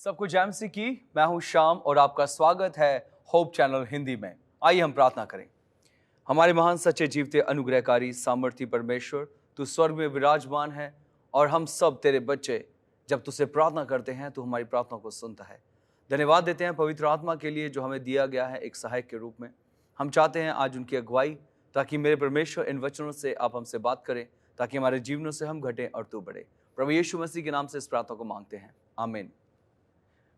सबको जैम सी की। मैं हूं श्याम और आपका स्वागत है होप चैनल हिंदी में। आइए हम प्रार्थना करें। हमारे महान सच्चे जीवते अनुग्रहकारी सामर्थी परमेश्वर, तू स्वर्ग में विराजमान है और हम सब तेरे बच्चे जब तुझसे प्रार्थना करते हैं तो हमारी प्रार्थना को सुनता है। धन्यवाद देते हैं पवित्र आत्मा के लिए जो हमें दिया गया है एक सहायक के रूप में। हम चाहते हैं आज उनकी अगुवाई, ताकि मेरे परमेश्वर इन वचनों से आप हमसे बात करें, ताकि हमारे जीवनों से हम घटें और तू बढ़े। प्रभु यीशु मसीह के नाम से इस प्रार्थना को मांगते हैं, आमीन।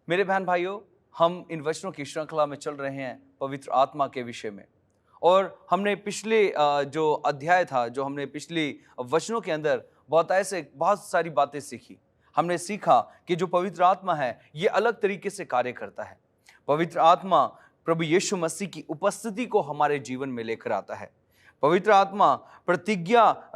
मेरे बहन भाइयों, हम इन वचनों की श्रृंखला में चल रहे हैं पवित्र आत्मा के विषय में। और हमने पिछले जो अध्याय था, जो हमने पिछली वचनों के अंदर बहुत सारी बातें सीखी। हमने सीखा कि जो पवित्र आत्मा है ये अलग तरीके से कार्य करता है। पवित्र आत्मा प्रभु यीशु मसीह की उपस्थिति को हमारे जीवन में लेकर आता है। पवित्र आत्मा प्रतिज्ञा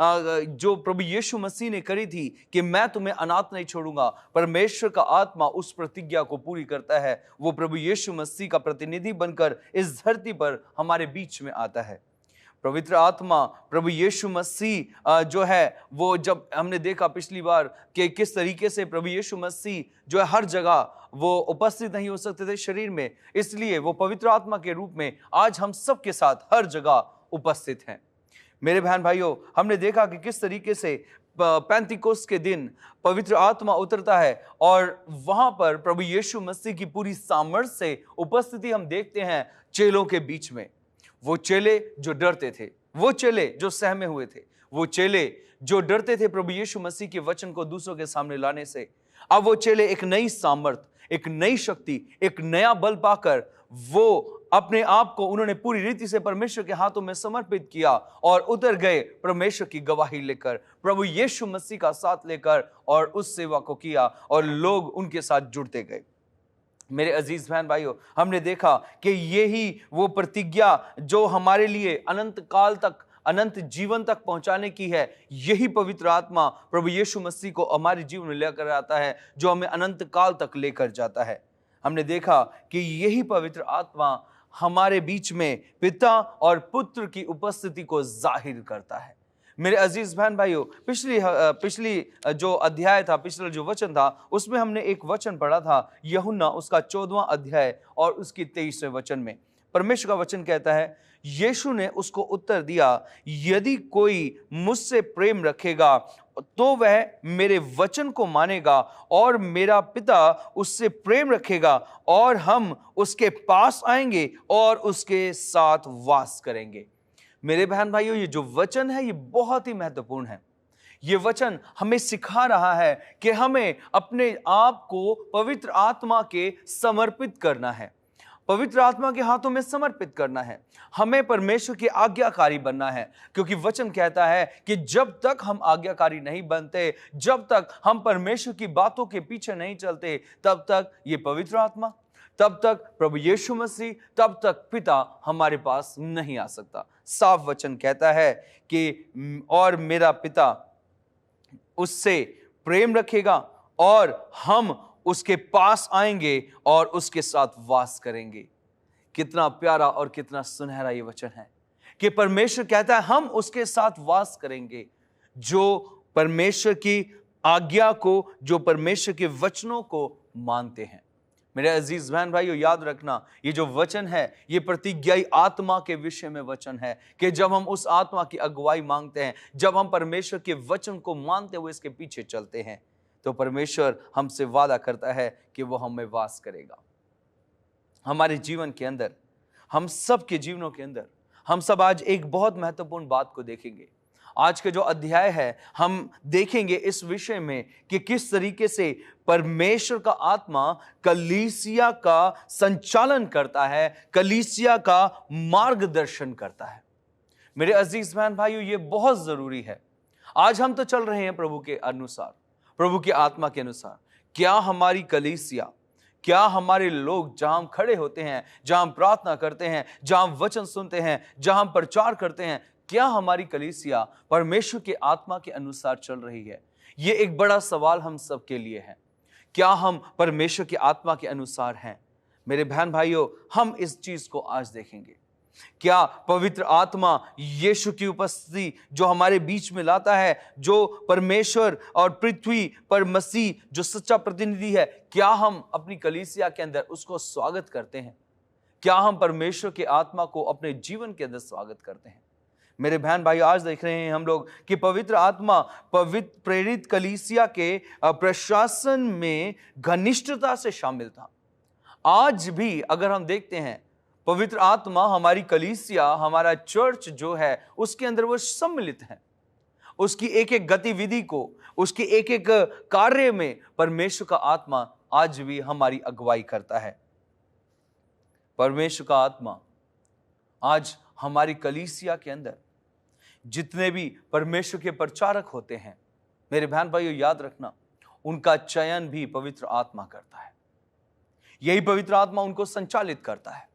जो प्रभु यीशु मसीह ने करी थी कि मैं तुम्हें अनाथ नहीं छोड़ूंगा, परमेश्वर का आत्मा उस प्रतिज्ञा को पूरी करता है। वो प्रभु यीशु मसीह का प्रतिनिधि बनकर इस धरती पर हमारे बीच में आता है। पवित्र आत्मा प्रभु यीशु मसीह जो है वो, जब हमने देखा पिछली बार कि किस तरीके से प्रभु यीशु मसीह जो है हर जगह वो उपस्थित नहीं हो सकते थे शरीर में, इसलिए वो पवित्र आत्मा के रूप में आज हम सबके साथ हर जगह उपस्थित हैं। मेरे बहन भाइयों, हमने देखा कि किस तरीके से पेंतिकोस्त के दिन पवित्र आत्मा उतरता है और वहां पर प्रभु यीशु मसीह की पूरी सामर्थ से उपस्थिति हम देखते हैं चेलों के बीच में। वो चेले जो डरते थे, वो चेले जो सहमे हुए थे, वो चेले जो डरते थे प्रभु यीशु मसीह के वचन को दूसरों के सामने लाने से, अब वो चेले एक नई सामर्थ, एक नई शक्ति, एक नया बल पाकर वो अपने आप को उन्होंने पूरी रीति से परमेश्वर के हाथों में समर्पित किया और उतर गए परमेश्वर की गवाही लेकर, प्रभु यीशु मसीह का साथ लेकर, और उस सेवा को किया और लोग उनके साथ जुड़ते गए। मेरे अजीज बहन भाइयों, हमने देखा कि यही वो प्रतिज्ञा जो हमारे लिए अनंत काल तक, अनंत जीवन तक पहुंचाने की है, यही पवित्र आत्मा प्रभु यीशु मसीह को हमारे जीवन में लेकर आता है, जो हमें अनंत काल तक लेकर जाता है। हमने देखा कि यही पवित्र आत्मा हमारे बीच में पिता और पुत्र की उपस्थिति को जाहिर करता है। मेरे अजीज बहन भाइयों, पिछली जो अध्याय था, पिछला जो वचन था, उसमें हमने एक वचन पढ़ा था, यूहन्ना उसका 14वां अध्याय और उसकी 23वें वचन में परमेश्वर का वचन कहता है, यीशु ने उसको उत्तर दिया, यदि कोई मुझसे प्रेम रखेगा तो वह मेरे वचन को मानेगा और मेरा पिता उससे प्रेम रखेगा और हम उसके पास आएंगे और उसके साथ वास करेंगे। मेरे बहन भाइयों, ये जो वचन है ये बहुत ही महत्वपूर्ण है। ये वचन हमें सिखा रहा है कि हमें अपने आप को पवित्र आत्मा के समर्पित करना है, पवित्र आत्मा के हाथों में समर्पित करना है। हमें परमेश्वर के आज्ञाकारी बनना है, क्योंकि वचन कहता है कि जब तक हम आज्ञाकारी नहीं बनते, जब तक हम परमेश्वर की बातों के पीछे नहीं चलते, तब तक ये पवित्र आत्मा, तब तक प्रभु यीशु मसीह, तब तक पिता हमारे पास नहीं आ सकता। साफ वचन कहता है कि और मेरा पिता उससे प्रेम रखेगा और हम उसके पास आएंगे और उसके साथ वास करेंगे। कितना प्यारा और कितना सुनहरा ये वचन है कि परमेश्वर कहता है हम उसके साथ वास करेंगे, जो परमेश्वर की आज्ञा को, जो परमेश्वर के वचनों को मानते हैं। मेरे अजीज बहन भाइयों, याद रखना, ये जो वचन है ये प्रतिज्ञाई आत्मा के विषय में वचन है कि जब हम उस आत्मा की अगुवाई मांगते हैं, जब हम परमेश्वर के वचन को मानते हुए इसके पीछे चलते हैं, तो परमेश्वर हमसे वादा करता है कि वो हमें वास करेगा। हमारे जीवन के अंदर, हम सब के जीवनों के अंदर, हम सब आज एक बहुत महत्वपूर्ण बात को देखेंगे। आज के जो अध्याय है हम देखेंगे इस विषय में कि किस तरीके से परमेश्वर का आत्मा कलीसिया का संचालन करता है, कलीसिया का मार्गदर्शन करता है। मेरे अजीज बहन भाइयों, ये बहुत जरूरी है। आज हम तो चल रहे हैं प्रभु के अनुसार, प्रभु की आत्मा के अनुसार। क्या हमारी कलीसिया, क्या हमारे लोग जहां हम खड़े होते हैं, जहां हम प्रार्थना करते हैं, जहां हम वचन सुनते हैं, जहां हम प्रचार करते हैं, क्या हमारी कलीसिया परमेश्वर के आत्मा के अनुसार चल रही है? ये एक बड़ा सवाल हम सब के लिए है। क्या हम परमेश्वर की आत्मा के अनुसार हैं? मेरे बहन भाइयों, हम इस चीज को आज देखेंगे। क्या पवित्र आत्मा यीशु की उपस्थिति जो हमारे बीच में लाता है, जो परमेश्वर और पृथ्वी पर मसीह जो सच्चा प्रतिनिधि है, क्या हम अपनी कलीसिया के अंदर उसको स्वागत करते हैं? क्या हम परमेश्वर के आत्मा को अपने जीवन के अंदर स्वागत करते हैं? मेरे बहन भाई, आज देख रहे हैं हम लोग कि पवित्र आत्मा पवित्र प्रेरित कलीसिया के प्रशासन में घनिष्ठता से शामिल था। आज भी अगर हम देखते हैं, पवित्र आत्मा हमारी कलीसिया, हमारा चर्च जो है, उसके अंदर वो सम्मिलित है। उसकी एक एक गतिविधि को, उसके एक एक कार्य में परमेश्वर का आत्मा आज भी हमारी अगुवाई करता है। परमेश्वर का आत्मा आज हमारी कलीसिया के अंदर जितने भी परमेश्वर के प्रचारक होते हैं, मेरे बहन भाइयों, याद रखना, उनका चयन भी पवित्र आत्मा करता है। यही पवित्र आत्मा उनको संचालित करता है।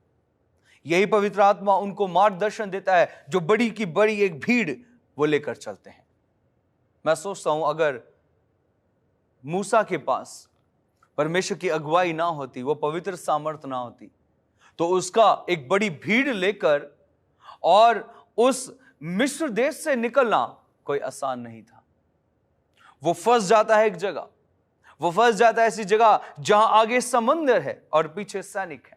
यही पवित्र आत्मा उनको मार्गदर्शन देता है, जो बड़ी की बड़ी एक भीड़ वो लेकर चलते हैं। मैं सोचता हूं, अगर मूसा के पास परमेश्वर की अगुवाई ना होती, वो पवित्र सामर्थ ना होती, तो उसका एक बड़ी भीड़ लेकर और उस मिस्र देश से निकलना कोई आसान नहीं था। वो फंस जाता है एक जगह, वो फंस जाता है ऐसी जगह जहां आगे समंदर है और पीछे सैनिक है।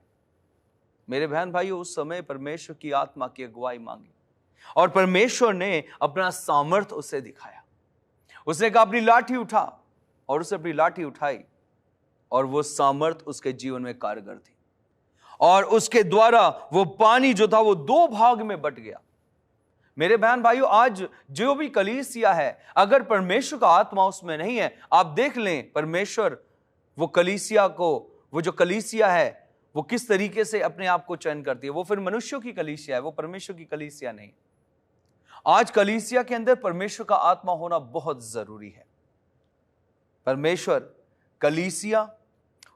मेरे बहन भाइयों, उस समय परमेश्वर की आत्मा की अगुवाई मांगी और परमेश्वर ने अपना सामर्थ उसे दिखाया। उसने कहा अपनी लाठी उठा, और उसे अपनी लाठी उठाई और वो सामर्थ उसके जीवन में कारगर थी, और उसके द्वारा वो पानी जो था वो 2 भाग में बट गया। मेरे बहन भाइयों, आज जो भी कलीसिया है, अगर परमेश्वर का आत्मा उसमें नहीं है, आप देख लें परमेश्वर वो कलीसिया को, वो जो कलीसिया है वो किस तरीके से अपने आप को चयन करती है। वो फिर मनुष्यों की कलीसिया है, वो परमेश्वर की कलीसिया नहीं। आज कलीसिया के अंदर परमेश्वर का आत्मा होना बहुत जरूरी है। परमेश्वर कलीसिया,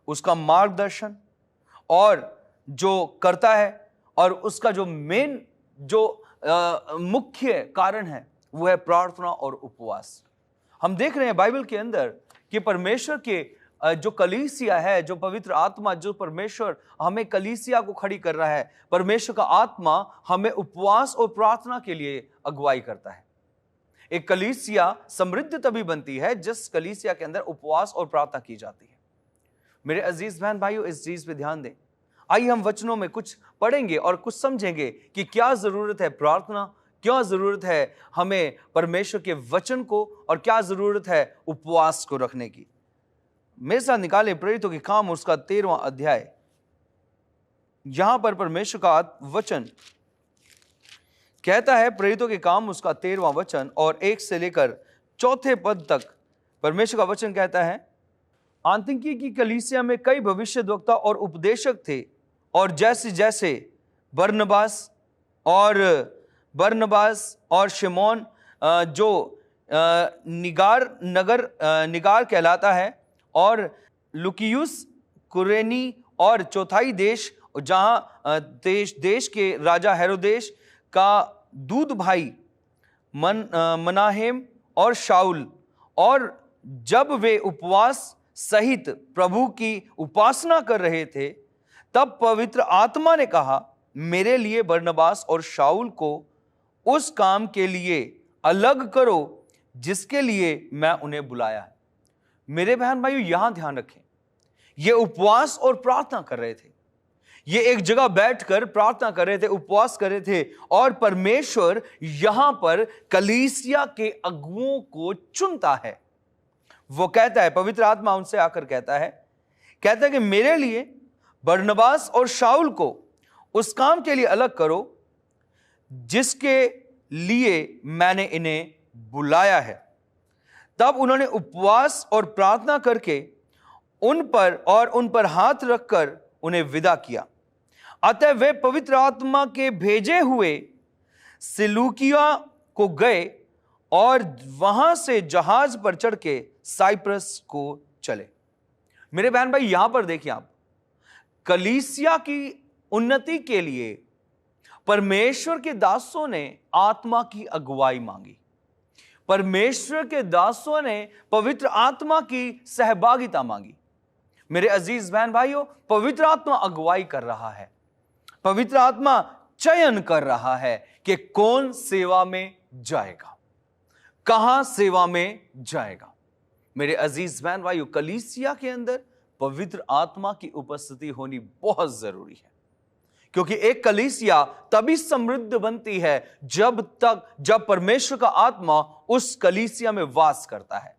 उसका मार्गदर्शन और जो करता है, और उसका जो मेन जो मुख्य कारण है वो है प्रार्थना और उपवास। हम देख रहे हैं बाइबल के अंदर कि परमेश्वर के जो कलीसिया है, जो पवित्र आत्मा, जो परमेश्वर हमें कलीसिया को खड़ी कर रहा है, परमेश्वर का आत्मा हमें उपवास और प्रार्थना के लिए अगुवाई करता है। एक कलीसिया समृद्ध तभी बनती है जिस कलीसिया के अंदर उपवास और प्रार्थना की जाती है। मेरे अजीज बहन भाइयों, इस चीज पे ध्यान दें। आइए हम वचनों में कुछ पढ़ेंगे और कुछ समझेंगे कि क्या जरूरत है प्रार्थना, क्या जरूरत है हमें परमेश्वर के वचन को, और क्या जरूरत है उपवास को रखने की। मेरे साथ निकाले प्रेरितों के काम उसका 13वां अध्याय। यहां पर परमेश्वर का वचन कहता है, प्रेरितों के काम उसका 13वां वचन और 1 से लेकर 4 पद तक परमेश्वर का वचन कहता है, आंतिकी की कलीसिया में कई भविष्यद्वक्ता और उपदेशक थे, और जैसे जैसे बरनबास और शिमोन जो निगार कहलाता है, और लुकियुस कुरेनी, और चौथाई देश जहां देश के राजा हेरोदेश का दूध भाई मनाहेम और शाउल। और जब वे उपवास सहित प्रभु की उपासना कर रहे थे, तब पवित्र आत्मा ने कहा, मेरे लिए बरनबास और शाऊल को उस काम के लिए अलग करो जिसके लिए मैं उन्हें बुलाया है। मेरे बहन भाइयों, यहां ध्यान रखें, ये उपवास और प्रार्थना कर रहे थे। ये एक जगह बैठकर प्रार्थना कर रहे थे, उपवास कर रहे थे, और परमेश्वर यहां पर कलीसिया के अगुओं को चुनता है। वो कहता है, पवित्र आत्मा उनसे आकर कहता है कि मेरे लिए बरनबास और शाऊल को उस काम के लिए अलग करो जिसके लिए मैंने इन्हें बुलाया है। तब उन्होंने उपवास और प्रार्थना करके उन पर हाथ रखकर उन्हें विदा किया। अतः वे पवित्र आत्मा के भेजे हुए सिलूकिया को गए और वहां से जहाज पर चढ़ के साइप्रस को चले। मेरे बहन भाई, यहां पर देखिए आप, कलीसिया की उन्नति के लिए परमेश्वर के दासों ने आत्मा की अगुवाई मांगी। परमेश्वर के दासों ने पवित्र आत्मा की सहभागिता मांगी। मेरे अजीज बहन भाइयों, पवित्र आत्मा अगुवाई कर रहा है। पवित्र आत्मा चयन कर रहा है कि कौन सेवा में जाएगा, कहां सेवा में जाएगा। मेरे अजीज बहन भाइयों, कलीसिया के अंदर पवित्र आत्मा की उपस्थिति होनी बहुत जरूरी है, क्योंकि एक कलीसिया तभी समृद्ध बनती है जब परमेश्वर का आत्मा उस कलीसिया में वास करता है।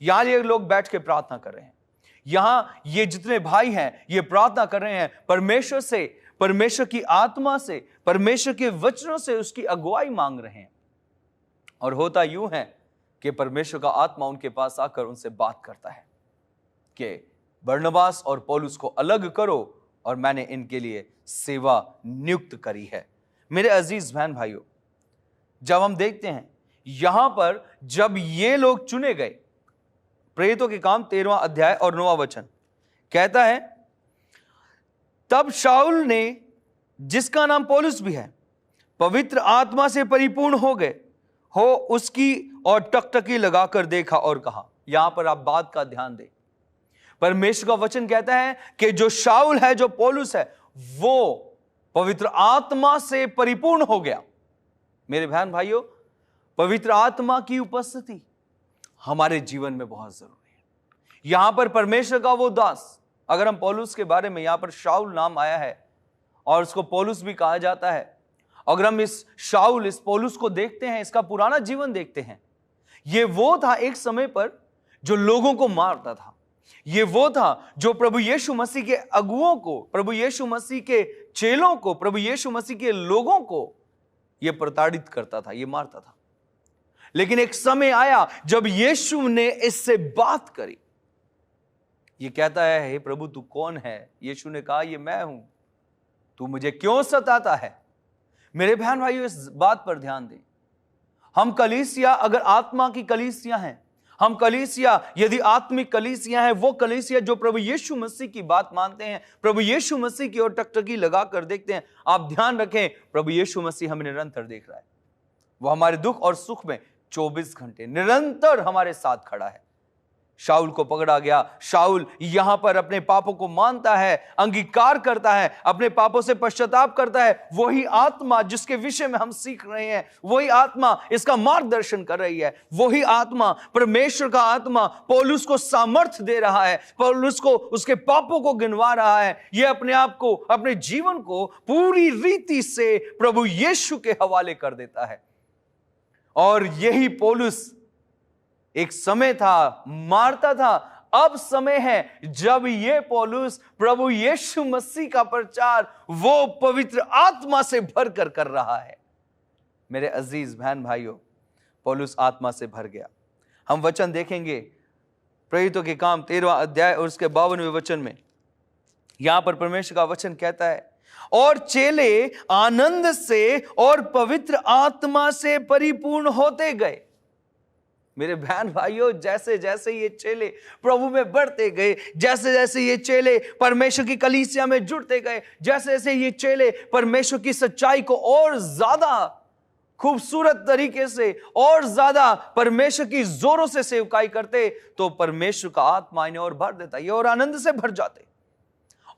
यहां ये लोग बैठ के प्रार्थना कर रहे हैं, यहां ये जितने भाई हैं ये प्रार्थना कर रहे हैं परमेश्वर से, परमेश्वर की आत्मा से, परमेश्वर के वचनों से उसकी अगुवाई मांग रहे हैं। और होता यूं है कि परमेश्वर का आत्मा उनके पास आकर उनसे बात करता है कि बरनबास और पौलुस को अलग करो और मैंने इनके लिए सेवा नियुक्त करी है। मेरे अजीज बहन भाइयों, जब हम देखते हैं यहां पर जब ये लोग चुने गए, प्रेरितों के काम 13वां अध्याय और 9वां वचन कहता है, तब शाऊल ने, जिसका नाम पौलुस भी है, पवित्र आत्मा से परिपूर्ण हो उसकी और टकटकी लगाकर देखा और कहा। यहां पर आप बात का ध्यान दें, परमेश्वर का वचन कहता है कि जो शाऊल है, जो पौलुस है, वो पवित्र आत्मा से परिपूर्ण हो गया। मेरे बहन भाइयों, पवित्र आत्मा की उपस्थिति हमारे जीवन में बहुत जरूरी है। यहां पर परमेश्वर का वो दास, अगर हम पौलुस के बारे में, यहां पर शाऊल नाम आया है और उसको पौलुस भी कहा जाता है, अगर हम इस पौलुस को देखते हैं, इसका पुराना जीवन देखते हैं, ये वो था एक समय पर जो लोगों को मारता था। ये वो था जो प्रभु यीशु मसीह के अगुओं को, प्रभु यीशु मसीह के चेलों को, प्रभु यीशु मसीह के लोगों को ये प्रताड़ित करता था, ये मारता था। लेकिन एक समय आया जब यीशु ने इससे बात करी। ये कहता है, हे प्रभु तू कौन है? यीशु ने कहा, ये मैं हूं, तू मुझे क्यों सताता है? मेरे बहन भाइयों, इस बात पर ध्यान दें। हम कलीसिया अगर आत्मा की कलीसिया हैं, हम कलीसिया यदि आत्मिक कलीसिया है, वो कलीसिया जो प्रभु यीशु मसीह की बात मानते हैं, प्रभु यीशु मसीह की ओर टकटकी लगाकर देखते हैं। आप ध्यान रखें, प्रभु यीशु मसीह हमें निरंतर देख रहा है। वो हमारे दुख और सुख में 24 घंटे निरंतर हमारे साथ खड़ा है। शाऊल को पकड़ा गया, शाऊल यहां पर अपने पापों को मानता है, अंगीकार करता है, अपने पापों से पश्चाताप करता है। वही आत्मा जिसके विषय में हम सीख रहे हैं, वही आत्मा इसका मार्गदर्शन कर रही है। वही आत्मा, परमेश्वर का आत्मा पौलुस को सामर्थ्य दे रहा है, पौलुस को उसके पापों को गिनवा रहा है। यह अपने आप को, अपने जीवन को पूरी रीति से प्रभु यीशु के हवाले कर देता है। और यही पौलुस एक समय था, मारता था, अब समय है जब ये पौलुस प्रभु यीशु मसीह का प्रचार वो पवित्र आत्मा से भरकर कर रहा है। मेरे अजीज बहन भाइयों, पौलुस आत्मा से भर गया। हम वचन देखेंगे प्रेरितों के काम 13वां अध्याय और उसके 52वें वचन में। यहां पर परमेश्वर का वचन कहता है, और चेले आनंद से और पवित्र आत्मा से परिपूर्ण होते गए। मेरे बहन भाइयों, जैसे जैसे ये चेले प्रभु में बढ़ते गए, जैसे जैसे ये चेले परमेश्वर की कलीसिया में जुड़ते गए, जैसे जैसे ये चेले परमेश्वर की सच्चाई को और ज्यादा खूबसूरत तरीके से और ज्यादा परमेश्वर की जोरों से सेवकाई करते, तो परमेश्वर का आत्मा इन्हें और भर देता, ये और आनंद से भर जाते,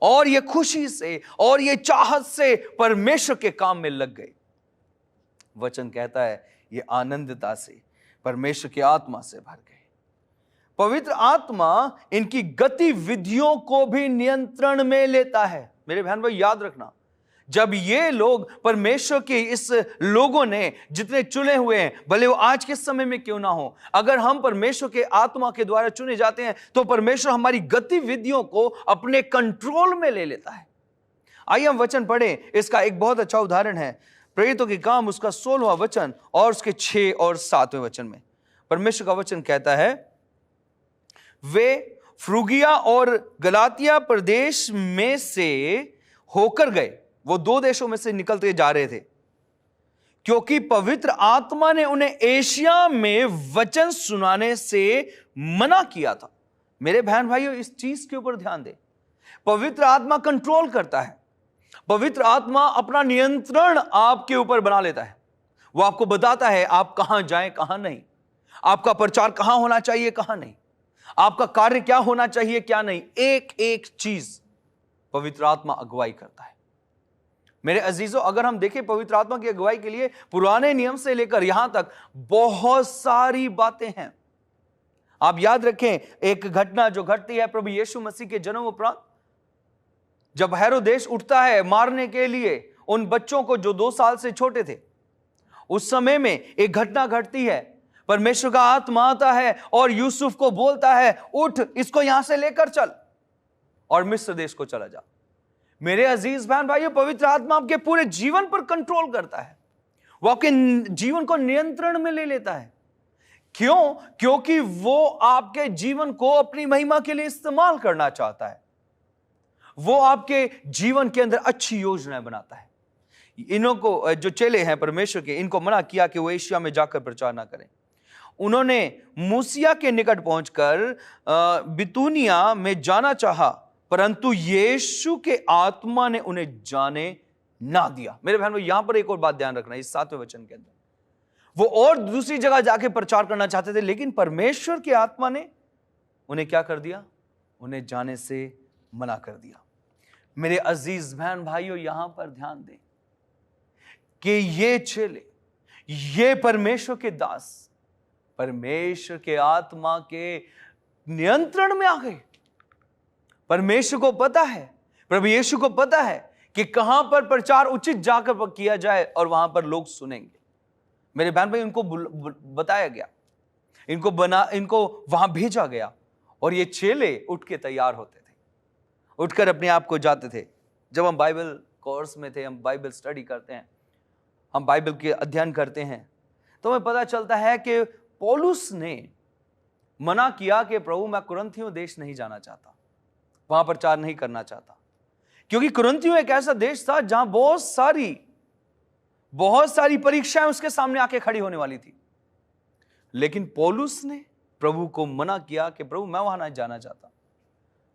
और ये खुशी से और ये चाहत से परमेश्वर के काम में लग गए। वचन कहता है, ये आनंदता से, परमेश्वर की आत्मा से भर गए। पवित्र आत्मा इनकी गतिविधियों को भी नियंत्रण में लेता है। मेरे बहन भाई याद रखना, जब ये लोग परमेश्वर के इस लोगों ने जितने चुने हुए हैं, भले वो आज के समय में क्यों ना हो, अगर हम परमेश्वर के आत्मा के द्वारा चुने जाते हैं तो परमेश्वर हमारी गतिविधियों को अपने कंट्रोल में ले लेता है। आइए हम वचन पढ़ें। इसका एक बहुत अच्छा उदाहरण है प्रेरितों के काम उसका 16वां वचन और उसके 6 और 7वें वचन में। परमेश्वर का वचन कहता है, वे फ्रूगिया और गलातिया प्रदेश में से होकर गए। वो 2 देशों में से निकलते जा रहे थे, क्योंकि पवित्र आत्मा ने उन्हें एशिया में वचन सुनाने से मना किया था। मेरे बहन भाइयों, इस चीज के ऊपर ध्यान दें। पवित्र आत्मा कंट्रोल करता है, पवित्र आत्मा अपना नियंत्रण आपके ऊपर बना लेता है। वो आपको बताता है आप कहां जाएं, कहां नहीं, आपका प्रचार कहां होना चाहिए, कहां नहीं, आपका कार्य क्या होना चाहिए, क्या नहीं। एक एक चीज पवित्र आत्मा अगुवाई करता है। मेरे अजीजों, अगर हम देखें पवित्र आत्मा की अगुवाई के लिए पुराने नियम से लेकर यहां तक बहुत सारी बातें हैं। आप याद रखें एक घटना जो घटती है प्रभु यीशु मसीह के जन्म उपरांत, जब हेरोदेस उठता है मारने के लिए उन बच्चों को जो 2 साल से छोटे थे। उस समय में एक घटना घटती है, परमेश्वर का आत्मा आता है और यूसुफ को बोलता है, उठ, इसको यहां से लेकर चल और मिस्र देश को चला जा। मेरे अजीज बहन भाइयों, पवित्र आत्मा आपके पूरे जीवन पर कंट्रोल करता है, वो आपके जीवन को नियंत्रण में ले लेता है। क्यों? क्योंकि वो आपके जीवन को अपनी महिमा के लिए इस्तेमाल करना चाहता है। वो आपके जीवन के अंदर अच्छी योजनाएं बनाता है। इन्हों को, जो चेले हैं परमेश्वर के, इनको मना किया कि वो एशिया में जाकर प्रचार ना करें। उन्होंने मूसिया के निकट पहुंचकर बितूनिया में जाना चाहा, परंतु यीशु के आत्मा ने उन्हें जाने ना दिया। मेरे बहनों, यहां पर एक और बात ध्यान रखना, इस 7वें वचन के अंदर वो और दूसरी जगह जाके प्रचार करना चाहते थे, लेकिन परमेश्वर के आत्मा ने उन्हें क्या कर दिया? उन्हें जाने से मना कर दिया। मेरे अजीज बहन भाइयों, यहां पर ध्यान दें कि ये चेले, ये परमेश्वर के दास परमेश्वर के आत्मा के नियंत्रण में आ गए। परमेश्वर को पता है, प्रभु यीशु को पता है कि कहां पर प्रचार उचित जाकर किया जाए और वहां पर लोग सुनेंगे। मेरे बहन भाई, इनको बताया गया, इनको वहां भेजा गया और ये चेले उठ के तैयार होते थे, उठकर अपने आप को जाते थे। जब हम बाइबल कोर्स में थे, हम बाइबल स्टडी करते हैं, हम बाइबल के अध्ययन करते हैं, तो हमें पता चलता है कि पौलुस ने मना किया कि प्रभु मैं कुरिन्थियों देश नहीं जाना चाहता, वहां प्रचार नहीं करना चाहता, क्योंकि कुरिन्थियों एक ऐसा देश था जहां बहुत सारी परीक्षाएं उसके सामने आके खड़ी होने वाली थी। लेकिन पौलुस ने प्रभु को मना किया कि प्रभु मैं वहां नहीं जाना चाहता।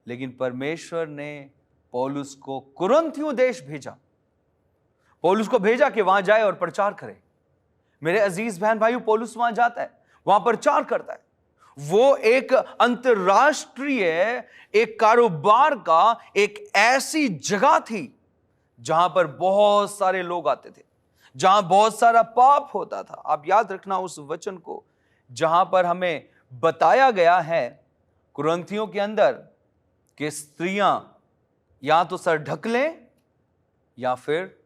लेकिन परमेश्वर ने पौलुस को कुरिन्थियों देश भेजा, पौलुस को भेजा कि वहां जाए और प्रचार करे। मेरे अजीज बहन भाइयों, पौलुस वहां जाता है, वहां प्रचार करता है। वो एक अंतरराष्ट्रीय एक कारोबार का एक ऐसी जगह थी जहां पर बहुत सारे लोग आते थे, जहां बहुत सारा पाप होता था। आप याद रखना उस वचन को, जहां पर हमें बताया गया है कुरिन्थियों के अंदर कि स्त्रियां या तो सर ढक लें या फिर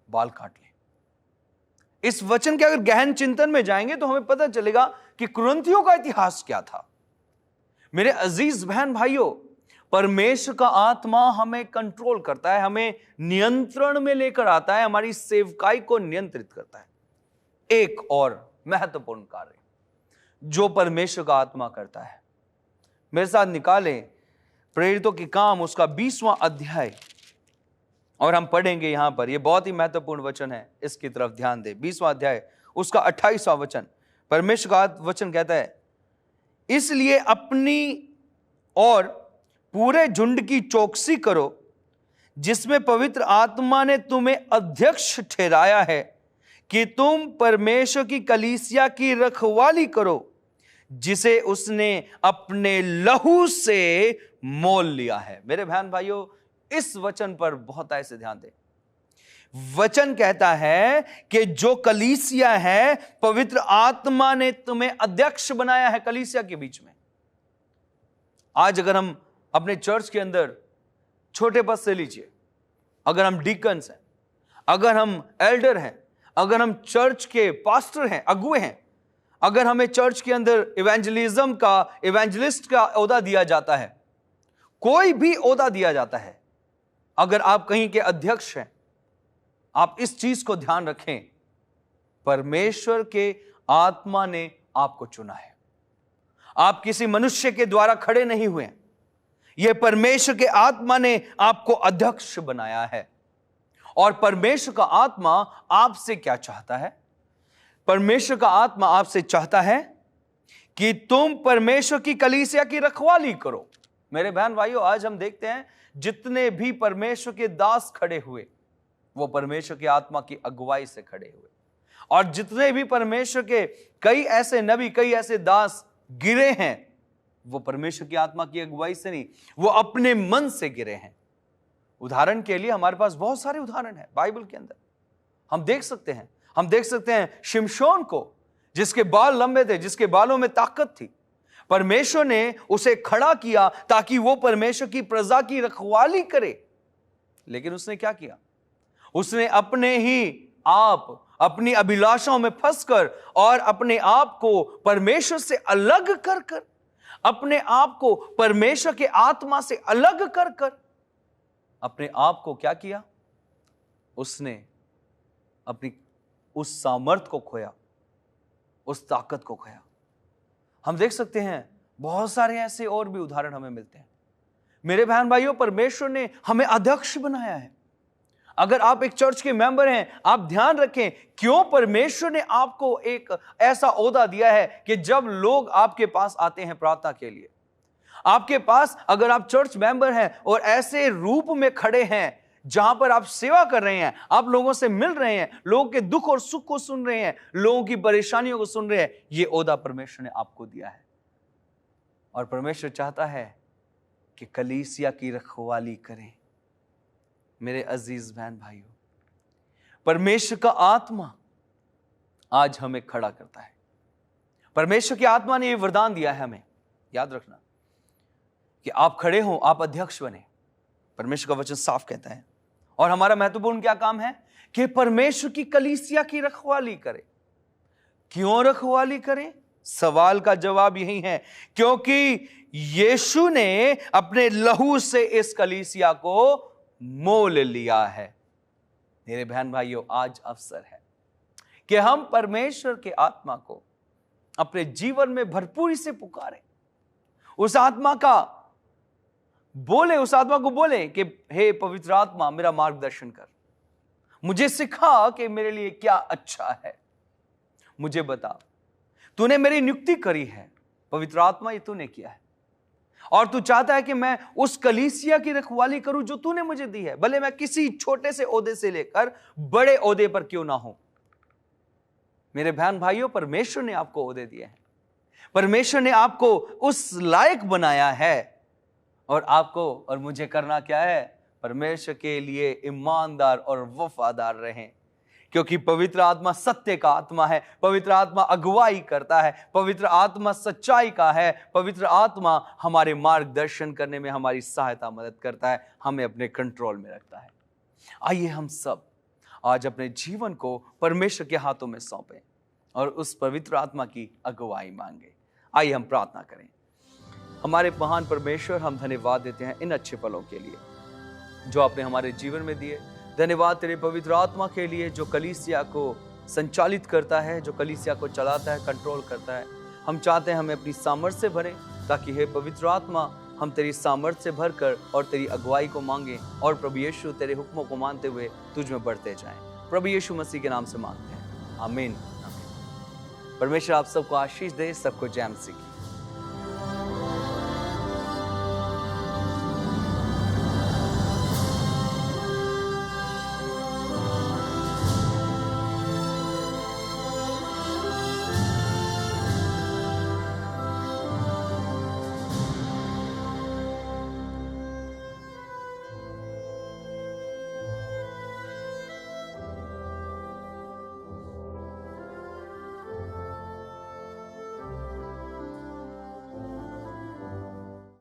बाल काट लें। इस वचन के अगर गहन चिंतन में जाएंगे तो हमें पता चलेगा कि कुरिन्थियों का इतिहास क्या था। मेरे अजीज बहन भाइयों, परमेश्वर का आत्मा हमें कंट्रोल करता है, हमें नियंत्रण में लेकर आता है, हमारी सेवकाई को नियंत्रित करता है। एक और महत्वपूर्ण कार्य जो परमेश्वर का आत्मा करता है, मेरे साथ निकालें प्रेरितों के काम उसका 20वां अध्याय, और हम पढ़ेंगे यहां पर, यह बहुत ही महत्वपूर्ण वचन है, इसकी तरफ ध्यान दें। 20वां अध्याय उसका 28वां वचन, परमेश्वर का वचन कहता है, इसलिए अपनी और पूरे झुंड की चौकसी करो जिसमें पवित्र आत्मा ने तुम्हें अध्यक्ष ठहराया है कि तुम परमेश्वर की कलीसिया की रखवाली करो जिसे उसने अपने लहू से मोल लिया है। मेरे बहन भाइयों, इस वचन पर बहुत ऐसे ध्यान दें। वचन कहता है कि जो कलीसिया है, पवित्र आत्मा ने तुम्हें अध्यक्ष बनाया है कलीसिया के बीच में। आज अगर हम अपने चर्च के अंदर छोटे पद से लीजिए, अगर हम डीकन्स हैं, अगर हम एल्डर हैं, अगर हम चर्च के पास्टर हैं, अगुए हैं, अगर हमें चर्च के अंदर इवेंजलिज्म का, इवेंजलिस्ट का ओहदा दिया जाता है, कोई भी ओहदा दिया जाता है, अगर आप कहीं के अध्यक्ष हैं, आप इस चीज को ध्यान रखें, परमेश्वर के आत्मा ने आपको चुना है। आप किसी मनुष्य के द्वारा खड़े नहीं हुए, यह परमेश्वर के आत्मा ने आपको अध्यक्ष बनाया है। और परमेश्वर का आत्मा आपसे क्या चाहता है? परमेश्वर का आत्मा आपसे चाहता है कि तुम परमेश्वर की कलीसिया की रखवाली करो। मेरे बहन भाइयों, आज हम देखते हैं जितने भी परमेश्वर के दास खड़े हुए वो परमेश्वर की आत्मा की अगुवाई से खड़े हुए, और जितने भी परमेश्वर के कई ऐसे नबी, कई ऐसे दास गिरे हैं, वो परमेश्वर की आत्मा की अगुवाई से नहीं, वो अपने मन से गिरे हैं। उदाहरण के लिए हमारे पास बहुत सारे उदाहरण हैं बाइबल के अंदर। हम देख सकते हैं शिमशोन को, जिसके बाल लंबे थे, जिसके बालों में ताकत थी। परमेश्वर ने उसे खड़ा किया ताकि वो परमेश्वर की प्रजा की रखवाली करे। लेकिन उसने क्या किया? उसने अपने ही आप अपनी अभिलाषाओं में फंसकर और अपने आप को परमेश्वर से अलग कर अपने आप को परमेश्वर के आत्मा से अलग कर अपने आप को क्या किया? उसने अपनी उस सामर्थ को खोया, उस ताकत को खोया। हम देख सकते हैं बहुत सारे ऐसे और भी उदाहरण हमें मिलते हैं। मेरे बहन भाइयों, परमेश्वर ने हमें अध्यक्ष बनाया है। अगर आप एक चर्च के मेंबर हैं, आप ध्यान रखें क्यों परमेश्वर ने आपको एक ऐसा ओहदा दिया है कि जब लोग आपके पास आते हैं प्रार्थना के लिए, आपके पास अगर आप चर्च मेंबर हैं और ऐसे रूप में खड़े हैं जहां पर आप सेवा कर रहे हैं, आप लोगों से मिल रहे हैं, लोगों के दुख और सुख को सुन रहे हैं, लोगों की परेशानियों को सुन रहे हैं, यह ओहदा परमेश्वर ने आपको दिया है। और परमेश्वर चाहता है कि कलीसिया की रखवाली करें। मेरे अजीज बहन भाइयों, परमेश्वर का आत्मा आज हमें खड़ा करता है। परमेश्वर की आत्मा ने यह वरदान दिया है हमें, याद रखना, कि आप खड़े हो, आप अध्यक्ष बने। परमेश्वर का वचन साफ कहता है। और हमारा महत्वपूर्ण क्या काम है? कि परमेश्वर की कलीसिया की रखवाली करें। क्यों रखवाली करें? सवाल का जवाब यही है, क्योंकि यीशु ने अपने लहू से इस कलीसिया को मोल लिया है। मेरे बहन भाइयों, आज अवसर है कि हम परमेश्वर के आत्मा को अपने जीवन में भरपूरी से पुकारें। उस आत्मा को बोले कि हे पवित्र आत्मा, मेरा मार्गदर्शन कर, मुझे सिखा कि मेरे लिए क्या अच्छा है, मुझे बता, तूने मेरी नियुक्ति करी है पवित्र आत्मा, ये तूने किया है और तू चाहता है कि मैं उस कलीसिया की रखवाली करूं जो तूने मुझे दी है, भले मैं किसी छोटे से ओहदे से लेकर बड़े ओहदे पर क्यों ना हो। मेरे बहन भाइयों, परमेश्वर ने आपको ओहदे दिए हैं, परमेश्वर ने आपको उस लायक बनाया है और आपको और मुझे करना क्या है? परमेश्वर के लिए ईमानदार और वफादार रहें, क्योंकि पवित्र आत्मा सत्य का आत्मा है, पवित्र आत्मा अगुवाई करता है, पवित्र आत्मा सच्चाई का है, पवित्र आत्मा हमारे मार्गदर्शन करने में हमारी सहायता मदद करता है, हमें अपने कंट्रोल में रखता है। आइए हम सब आज अपने जीवन को परमेश्वर के हाथों में सौंपें और उस पवित्र आत्मा की अगुवाई मांगे। आइए हम प्रार्थना करें। हमारे महान परमेश्वर, हम धन्यवाद देते हैं इन अच्छे पलों के लिए जो आपने हमारे जीवन में दिए। धन्यवाद तेरे पवित्र आत्मा के लिए जो कलीसिया को संचालित करता है, जो कलीसिया को चलाता है, कंट्रोल करता है। हम चाहते हैं हमें अपनी सामर्थ्य से भरें, ताकि हे पवित्र आत्मा हम तेरी सामर्थ्य से भरकर और तेरी अगुवाई को मांगें और प्रभु यीशु तेरे हुक्मों को मानते हुए तुझ में बढ़ते जाएं। प्रभु यीशु मसीह के नाम से मांगते हैं, आमीन। परमेश्वर आप सबको आशीष दे, सबको जय मसीह।